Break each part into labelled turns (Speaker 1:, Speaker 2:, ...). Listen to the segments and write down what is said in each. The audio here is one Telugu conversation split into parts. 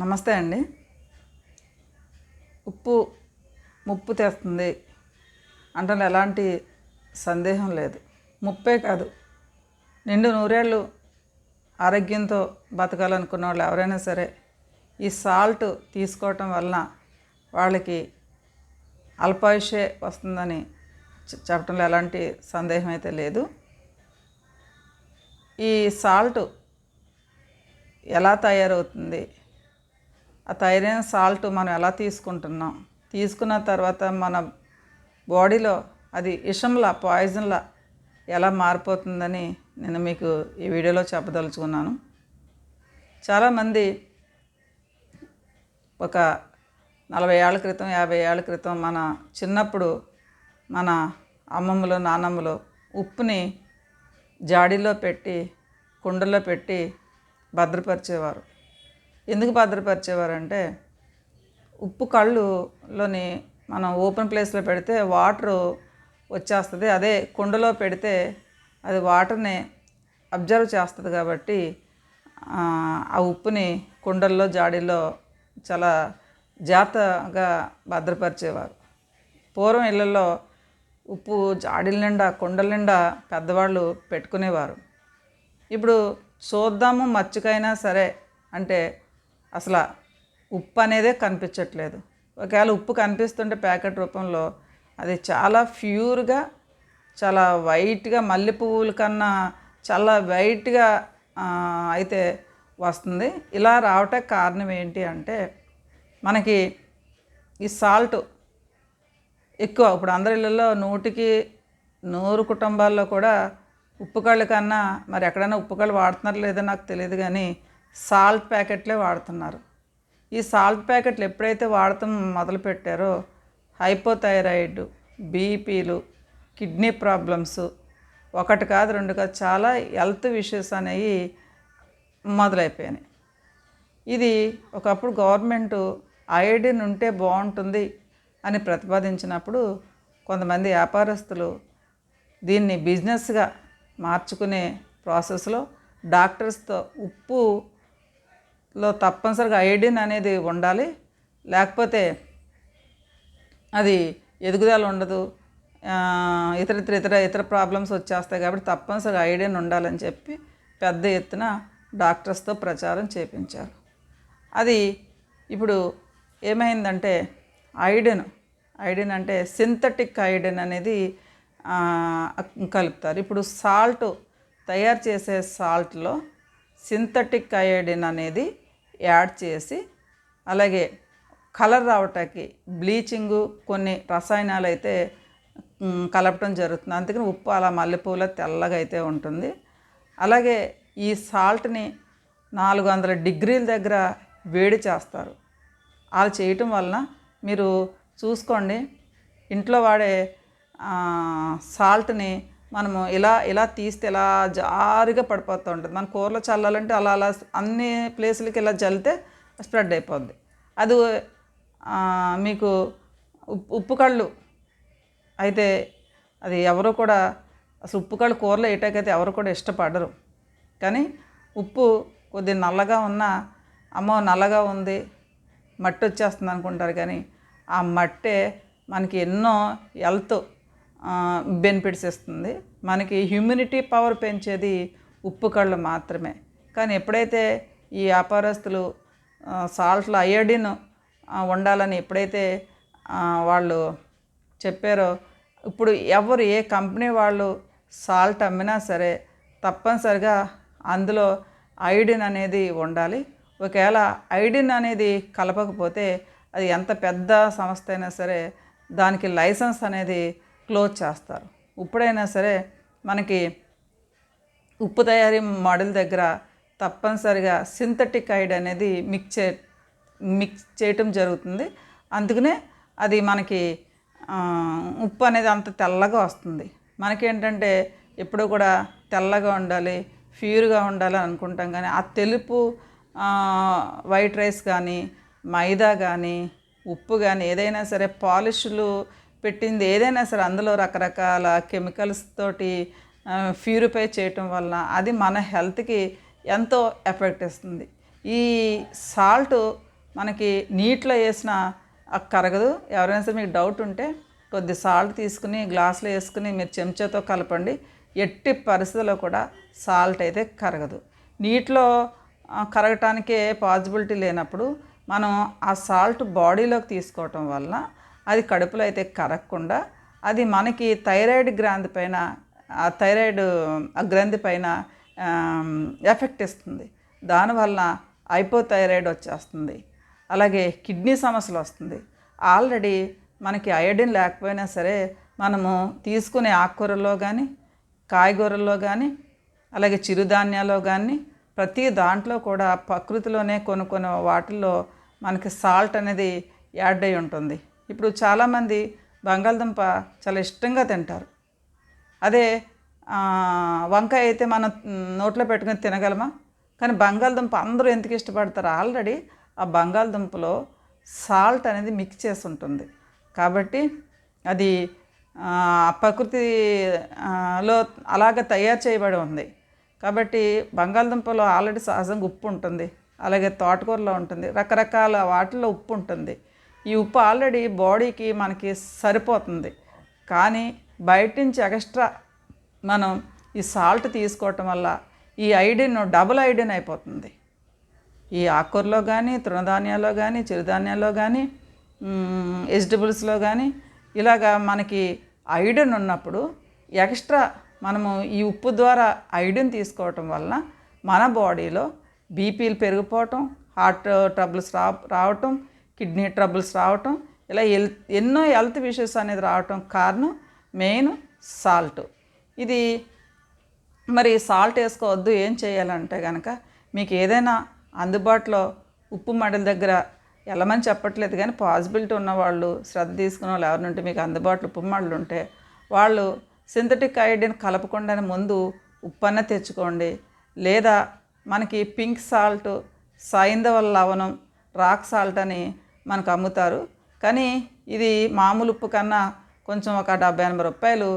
Speaker 1: నమస్తే అండి. ఉప్పు ముప్పు తెస్తుంది అంటే ఎలాంటి సందేహం లేదు. ముప్పే కాదు, నిండు నూరేళ్ళు ఆరోగ్యంతో బతకాలనుకున్న వాళ్ళు ఎవరైనా సరే ఈ సాల్ట్ తీసుకోవటం వలన వాళ్ళకి అల్పాయుషే వస్తుందని చెప్పడంలో ఎలాంటి సందేహం అయితే లేదు. ఈ సాల్ట్ ఎలా తయారవుతుంది, ఆ తయారైన సాల్ట్ మనం ఎలా తీసుకుంటున్నాం, తీసుకున్న తర్వాత మన బాడీలో అది విషంలా పాయిజన్లా ఎలా మారిపోతుందని నేను మీకు ఈ వీడియోలో చెప్పదలుచుకున్నాను. చాలామంది ఒక 40 ఏళ్ల క్రితం 50 ఏళ్ల క్రితం మన చిన్నప్పుడు మన అమ్మమ్మలు నానమ్మలు ఉప్పుని జాడీలో పెట్టి కుండలో పెట్టి భద్రపరిచేవారు. ఎందుకు భద్రపరిచేవారంటే ఉప్పు కళ్ళులోని మనం ఓపెన్ ప్లేస్లో పెడితే వాటరు వచ్చేస్తుంది, అదే కుండలో పెడితే అది వాటర్ని అబ్జర్వ్ చేస్తుంది. కాబట్టి ఆ ఉప్పుని కుండల్లో జాడీల్లో చాలా జాగ్రత్తగా భద్రపరిచేవారు. పూర్వం ఇళ్ళల్లో ఉప్పు జాడీల నిండా కుండల నిండా పెద్దవాళ్ళు పెట్టుకునేవారు. ఇప్పుడు చూద్దాము మచ్చుకైనా సరే అంటే అసలు ఉప్పు అనేదే కనిపించట్లేదు. ఒకవేళ ఉప్పు కనిపిస్తుంటే ప్యాకెట్ రూపంలో అది చాలా ప్యూర్గా, చాలా వైట్గా, మల్లె పువ్వుల కన్నా చాలా వైట్గా అయితే వస్తుంది. ఇలా రావటానికి కారణం ఏంటి అంటే మనకి ఈ సాల్ట్ ఎక్కువ. ఇప్పుడు అందరి ఇళ్ళల్లో 100కి 100 కుటుంబాల్లో కూడా ఉప్పు కళ్ళు కన్నా మరి ఎక్కడైనా ఉప్పు కళ్ళు వాడుతున్నారు లేదో నాకు తెలియదు, కానీ సాల్ట్ ప్యాకెట్లే వాడుతున్నారు. ఈ సాల్ట్ ప్యాకెట్లు ఎప్పుడైతే వాడటం మొదలుపెట్టారో హైపోథైరాయిడ్, బీపీలు, కిడ్నీ ప్రాబ్లమ్స్, ఒకటి కాదు రెండు కాదు, చాలా హెల్త్ ఇష్యూస్ అనేవి మొదలైపోయినాయి. ఇది ఒకప్పుడు గవర్నమెంటు అయోడిన్ ఉంటే బాగుంటుంది అని ప్రతిపాదించినప్పుడు కొంతమంది వ్యాపారస్తులు దీన్ని బిజినెస్గా మార్చుకునే ప్రాసెస్లో డాక్టర్స్తో ఉప్పులో తప్పనిసరిగా అయోడిన్ అనేది ఉండాలి, లేకపోతే అది ఎదుగుదల ఉండదు, ఇతర ప్రాబ్లమ్స్ వచ్చేస్తాయి, కాబట్టి తప్పనిసరిగా అయోడిన్ ఉండాలని చెప్పి పెద్ద ఎత్తున డాక్టర్స్తో ప్రచారం చేయించారు. అది ఇప్పుడు ఏమైందంటే అయోడిన్ అంటే సింథటిక్ అయోడిన్ అనేది కలుపుతారు. ఇప్పుడు సాల్ట్ తయారు చేసే సాల్ట్లో సింథటిక్ అయోడిన్ అనేది యాడ్ చేసి, అలాగే కలర్ రావటానికి బ్లీచింగు, కొన్ని రసాయనాలు అయితే కలపటం జరుగుతుంది. అందుకని ఉప్పు అలా మల్లెపూల తెల్లగా అయితే ఉంటుంది. అలాగే ఈ సాల్ట్ని 400 డిగ్రీల దగ్గర వేడి చేస్తారు. అలా చేయటం వలన మీరు చూసుకోండి, ఇంట్లో వాడే సాల్ట్ని మనము ఇలా తీస్తే ఇలా జారుగా పడిపోతూ ఉంటుంది. మన కూరలో చల్లాలంటే అలా అన్ని ప్లేసులకి ఇలా జల్లితే స్ప్రెడ్ అయిపోద్ది. అది మీకు ఉప్పు కళ్ళు అయితే అది ఎవరు కూడా అసలు ఉప్పు కళ్ళు కూరలో వేయటాకైతే ఎవరు కూడా ఇష్టపడరు. కానీ ఉప్పు కొద్దిగా నల్లగా ఉన్నా అమ్మో నల్లగా ఉంది మట్టి వచ్చేస్తుంది అనుకుంటారు, కానీ ఆ మట్టే మనకి ఎన్నో హెల్త్ బెనిఫిట్స్ ఇస్తుంది. మనకి హ్యూమినిటీ పవర్ పెంచేది ఉప్పు కళ్ళు మాత్రమే. కానీ ఎప్పుడైతే ఈ వ్యాపారస్తులు సాల్ట్లో అయోడిన్ ఉండాలని ఎప్పుడైతే వాళ్ళు చెప్పారో, ఇప్పుడు ఎవరు ఏ కంపెనీ వాళ్ళు సాల్ట్ అమ్మినా సరే తప్పనిసరిగా అందులో అయోడిన్ అనేది ఉండాలి. ఒకవేళ అయోడిన్ అనేది కలపకపోతే అది ఎంత పెద్ద సంస్థ అయినా సరే దానికి లైసెన్స్ అనేది క్లోజ్ చేస్తారు. ఇప్పుడైనా సరే మనకి ఉప్పు తయారీ మోడల్ దగ్గర తప్పనిసరిగా సింథటిక్ అయోడిన్ అనేది మిక్స్ చేయటం జరుగుతుంది. అందుకనే అది మనకి ఉప్పు అనేది అంత తెల్లగా వస్తుంది. మనకేంటంటే ఎప్పుడూ కూడా తెల్లగా ఉండాలి, ప్యూర్గా ఉండాలి అనుకుంటాం, కానీ ఆ తెలుపు వైట్ రైస్ కానీ మైదా కానీ ఉప్పు కానీ ఏదైనా సరే పాలిష్లు పెట్టింది ఏదైనా సరే అందులో రకరకాల కెమికల్స్ తోటి ప్యూరిఫై చేయటం వల్ల అది మన హెల్త్కి ఎంతో ఎఫెక్ట్ ఇస్తుంది. ఈ సాల్ట్ మనకి నీటిలో వేసిన కరగదు. ఎవరైనా సరే మీకు డౌట్ ఉంటే కొద్ది సాల్ట్ తీసుకుని గ్లాసులో వేసుకుని మీరు చెంచాతో కలపండి. ఎట్టి పరిస్థితుల్లో కూడా సాల్ట్ అయితే కరగదు. నీటిలో కరగటానికే పాసిబిలిటీ లేనప్పుడు మనం ఆ సాల్ట్ బాడీలోకి తీసుకోవటం వల్ల అది కడుపులో అయితే కరగకుండా అది మనకి థైరాయిడ్ గ్రంథి పైన ఆ గ్రంథి పైన ఎఫెక్ట్ ఇస్తుంది. దానివల్ల హైపోథైరాయిడ్ వచ్చేస్తుంది. అలాగే కిడ్నీ సమస్యలు వస్తుంది. ఆల్రెడీ మనకి అయోడిన్ లేకపోయినా సరే మనము తీసుకునే ఆకుకూరల్లో కానీ కాయగూరల్లో కానీ అలాగే చిరుధాన్యాల్లో కానీ ప్రతి దాంట్లో కూడా ప్రకృతిలోనే కొన్ని వాటిల్లో మనకి సాల్ట్ అనేది యాడ్ అయి ఉంటుంది. ఇప్పుడు చాలామంది బంగాళదుంప చాలా ఇష్టంగా తింటారు. అదే వంకాయ అయితే మనం నోట్లో పెట్టుకుని తినగలమా? కానీ బంగాళదుంప అందరూ ఎందుకు ఇష్టపడతారు? ఆల్రెడీ ఆ బంగాళదుంపలో సాల్ట్ అనేది మిక్స్ చేసి ఉంటుంది కాబట్టి అది ప్రకృతిలో అలాగ తయారు చేయబడి ఉంది. కాబట్టి బంగాళదుంపలో ఆల్రెడీ సహజంగా ఉప్పు ఉంటుంది. అలాగే తోటకూరలో ఉంటుంది, రకరకాల వాటిల్లో ఉప్పు ఉంటుంది. ఈ ఉప్పు ఆల్రెడీ బాడీకి మనకి సరిపోతుంది. కానీ బయట నుంచి ఎక్స్ట్రా మనం ఈ సాల్ట్ తీసుకోవటం వల్ల ఈ ఐడిన్ డబుల్ ఐడిన్ అయిపోతుంది. ఈ ఆకుకూరలో కానీ తృణధాన్యాల్లో కానీ చిరుధాన్యాల్లో కానీ వెజిటబుల్స్లో కానీ ఇలాగా మనకి ఐడిన్ ఉన్నప్పుడు ఎక్స్ట్రా మనము ఈ ఉప్పు ద్వారా ఐడిన్ తీసుకోవటం వలన మన బాడీలో బీపీలు పెరిగిపోవటం, హార్ట్ ట్రబుల్స్ రావటం, కిడ్నీ ట్రబుల్స్ రావటం, ఇలా ఎన్నో హెల్త్ ఇష్యూస్ అనేది రావటం కారణం మెయిన్ సాల్ట్. ఇది మరి సాల్ట్ వేసుకోవద్దు ఏం చేయాలంటే కనుక మీకు ఏదైనా అందుబాటులో ఉప్పు మడల దగ్గర వెళ్ళమని చెప్పట్లేదు, కానీ పాసిబిలిటీ ఉన్నవాళ్ళు శ్రద్ధ తీసుకున్న వాళ్ళు ఎవరినుంటే మీకు అందుబాటులో ఉప్పు మడలు ఉంటే వాళ్ళు సింథటిక్ ఐడిన్ కలపకుండానే ముందు ఉప్పన్న తెచ్చుకోండి. లేదా మనకి పింక్ సాల్ట్, సైంధవ లవణం, రాక్ సాల్ట్ అని మనకు అమ్ముతారు. కానీ ఇది మామూలు ఉప్పు కన్నా కొంచెం ఒక 70-80 రూపాయలు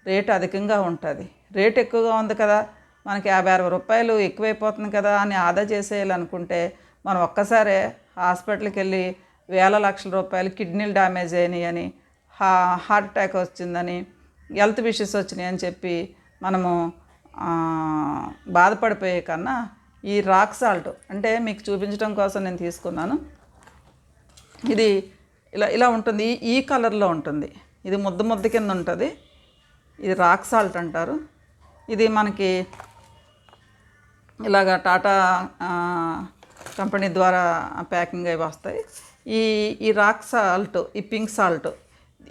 Speaker 1: రేటు అధికంగా ఉంటుంది. రేటు ఎక్కువగా ఉంది కదా, మనకి 50-60 రూపాయలు ఎక్కువైపోతుంది కదా అని ఆదా చేసేయాలనుకుంటే మనం ఒక్కసారే హాస్పిటల్కి వెళ్ళి వేల లక్షల రూపాయలు కిడ్నీలు డ్యామేజ్ అయినాయి అని, హార్ట్ అటాక్ వచ్చిందని, హెల్త్ ఇష్యూస్ వచ్చినాయి అని చెప్పి మనము బాధపడిపోయే కన్నా ఈ రాక్ సాల్ట్ అంటే మీకు చూపించడం కోసం నేను తీసుకున్నాను. ఇది ఇలా ఉంటుంది, ఈ కలర్లో ఉంటుంది. ఇది ముద్ద కింద ఉంటుంది. ఇది రాక్ సాల్ట్ అంటారు. ఇది మనకి ఇలాగ టాటా కంపెనీ ద్వారా ప్యాకింగ్ అవి వస్తాయి. ఈ రాక్ సాల్ట్, ఈ పింక్ సాల్ట్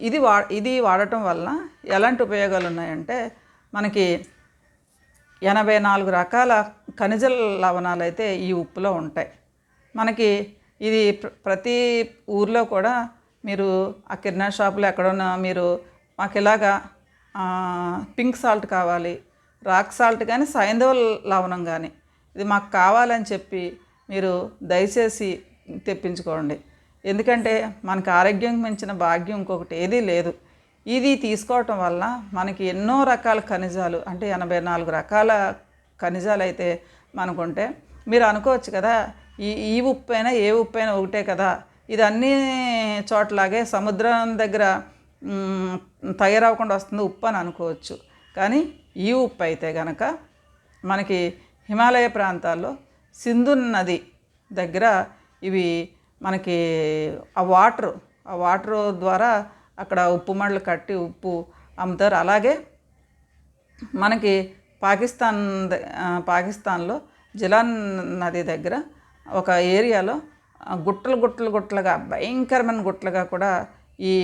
Speaker 1: ఇది వాడటం వలన ఎలాంటి ఉపయోగాలు ఉన్నాయంటే మనకి 84 రకాల ఖనిజ లవణాలు అయితే ఈ ఉప్పులో ఉంటాయి. మనకి ఇది ప్రతి ఊర్లో కూడా మీరు ఆ కిరాణా షాపులో ఎక్కడన్నా మీరు మాకు ఇలాగా పింక్ సాల్ట్ కావాలి, రాక్ సాల్ట్ కానీ సైంధవ లవణం కానీ ఇది మాకు కావాలని చెప్పి మీరు దయచేసి తెప్పించుకోండి. ఎందుకంటే మనకు ఆరోగ్యం మించిన భాగ్యం ఇంకొకటి ఏదీ లేదు. ఇది తీసుకోవటం వల్ల మనకి ఎన్నో రకాల ఖనిజాలు అంటే 84 రకాల ఖనిజాలు అయితే మనకుంటే మీరు అనుకోవచ్చు కదా, ఈ ఉప్పు అయినా ఏ ఉప్పు అయినా ఒకటే కదా, ఇది అన్ని చోట్లలాగే సముద్రం దగ్గర తయారవకుండా వస్తుంది ఉప్పు అని అనుకోవచ్చు. కానీ ఈ ఉప్పు అయితే కనుక మనకి హిమాలయ ప్రాంతాల్లో సింధు నది దగ్గర ఇవి మనకి ఆ వాటర్ ద్వారా అక్కడ ఉప్పు మడలు కట్టి ఉప్పు అమ్ముతారు. అలాగే మనకి పాకిస్తాన్లో జిలాన్ నది దగ్గర ఒక ఏరియాలో గుట్టలుగా భయంకరమైన గుట్టలుగా కూడా ఈ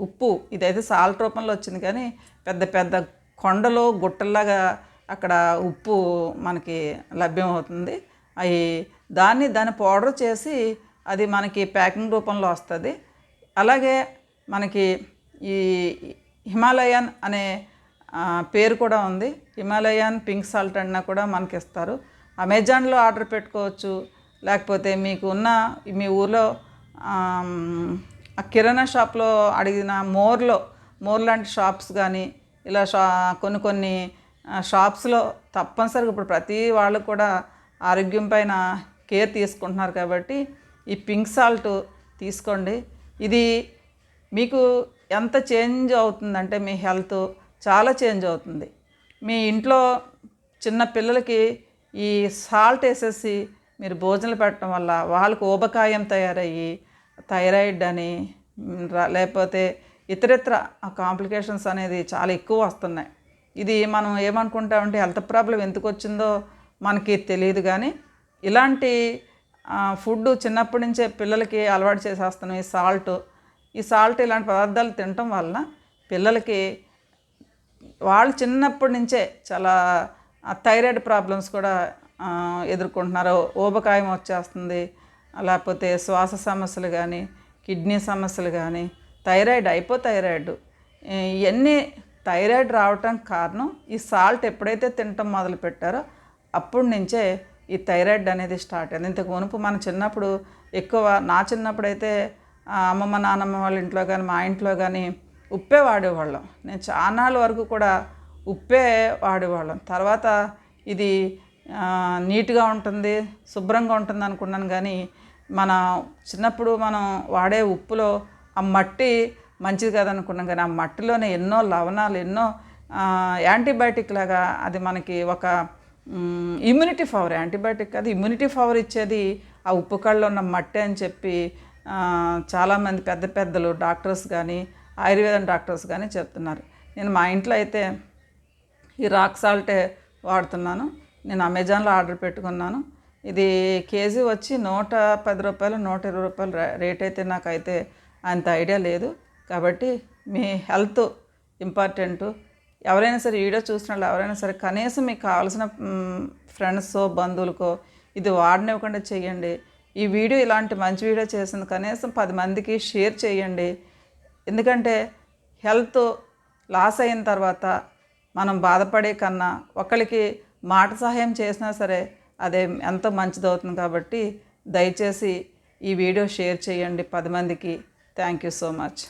Speaker 1: ఉప్పు ఇదైతే సాల్ట్ రూపంలో వచ్చింది, కానీ పెద్ద పెద్ద కొండలు గుట్టల్లాగా అక్కడ ఉప్పు మనకి లభ్యమవుతుంది. దాన్ని పౌడర్ చేసి అది మనకి ప్యాకింగ్ రూపంలో వస్తుంది. అలాగే మనకి ఈ హిమాలయన్ అనే పేరు కూడా ఉంది. హిమాలయన్ పింక్ సాల్ట్ అన్నా కూడా మనకి ఇస్తారు. అమెజాన్లో ఆర్డర్ పెట్టుకోవచ్చు. లేకపోతే మీకు ఉన్న మీ ఊర్లో కిరాణా షాప్లో అడిగిన మోర్ లాంటి షాప్స్ కానీ ఇలా కొన్ని షాప్స్లో తప్పనిసరిగా ఇప్పుడు ప్రతి వాళ్ళు కూడా ఆరోగ్యం పైన కేర్ తీసుకుంటున్నారు కాబట్టి ఈ పింక్ సాల్ట్ తీసుకోండి. ఇది మీకు ఎంత చేంజ్ అవుతుందంటే మీ హెల్త్ చాలా చేంజ్ అవుతుంది. మీ ఇంట్లో చిన్న పిల్లలకి ఈ సాల్ట్ వేసేసి మీరు భోజనాలు పెట్టడం వల్ల వాళ్ళకు ఊబకాయం తయారయ్యి థైరాయిడ్ అని లేకపోతే ఇతరితర కాంప్లికేషన్స్ అనేది చాలా ఎక్కువ వస్తున్నాయి. ఇది మనం ఏమనుకుంటామంటే హెల్త్ ప్రాబ్లం ఎందుకు వచ్చిందో మనకి తెలియదు, కానీ ఇలాంటి ఫుడ్ చిన్నప్పటి నుంచే పిల్లలకి అలవాటు చేసేస్తున్నాం. ఈ సాల్ట్ ఇలాంటి పదార్థాలు తినటం వలన పిల్లలకి వాళ్ళు చిన్నప్పటి నుంచే చాలా థైరాయిడ్ ప్రాబ్లమ్స్ కూడా ఎదుర్కొంటున్నారు. ఊబకాయం వచ్చేస్తుంది, లేకపోతే శ్వాస సమస్యలు కానీ కిడ్నీ సమస్యలు కానీ హైపోథైరాయిడ్ ఇవన్నీ థైరాయిడ్ రావటం కారణం ఈ సాల్ట్ ఎప్పుడైతే తినటం మొదలు పెట్టారో అప్పటి నుంచే ఈ థైరాయిడ్ అనేది స్టార్ట్ అయింది. ఇంతకు మునుపు మన చిన్నప్పుడు ఎక్కువ నా చిన్నప్పుడు అయితే అమ్మమ్మ నాన్నమ్మ వాళ్ళ ఇంట్లో కానీ మా ఇంట్లో కానీ ఉప్పే వాడేవాళ్ళం. నేను చాన్నాళ్ళ వరకు కూడా ఉప్పే వాడేవాళ్ళం. తర్వాత ఇది నీట్గా ఉంటుంది, శుభ్రంగా ఉంటుంది అనుకున్నాను, కానీ మన చిన్నప్పుడు మనం వాడే ఉప్పులో ఆ మట్టి మంచిది కాదనుకున్నాం, కానీ ఆ మట్టిలోనే ఎన్నో లవణాలు, ఎన్నో యాంటీబయాటిక్ లాగా అది మనకి ఒక ఇమ్యూనిటీ పవర్, యాంటీబయాటిక్ అది ఇమ్యూనిటీ పవర్ ఇచ్చేది ఆ ఉప్పు కళ్ళలో ఉన్న మట్టి అని చెప్పి చాలామంది పెద్ద పెద్దలు డాక్టర్స్ కానీ ఆయుర్వేదం డాక్టర్స్ కానీ చెప్తున్నారు. నేను మా ఇంట్లో అయితే ఈ రాక్ సాల్టే వాడుతున్నాను. నేను అమెజాన్లో ఆర్డర్ పెట్టుకున్నాను. ఇది కేజీ వచ్చి 110 రూపాయలు 120 రూపాయలు రేట్ అయితే నాకైతే అంత ఐడియా లేదు. కాబట్టి మీ హెల్త్ ఇంపార్టెంటు. ఎవరైనా సరే వీడియో చూసిన వాళ్ళు ఎవరైనా సరే కనీసం మీకు కావాల్సిన ఫ్రెండ్స్కో బంధువులకో ఇది వాడనివ్వకుండా చేయండి. ఈ వీడియో ఇలాంటి మంచి వీడియో చేసింది కనీసం 10 మందికి షేర్ చేయండి. ఎందుకంటే హెల్త్ లాస్ అయిన తర్వాత మనం బాధపడే కన్నా ఒకరికి మాట సహాయం చేసినా సరే అదే ఎంతో మంచిదవుతుంది. కాబట్టి దయచేసి ఈ వీడియో షేర్ చేయండి 10 మందికి. Thank you so much.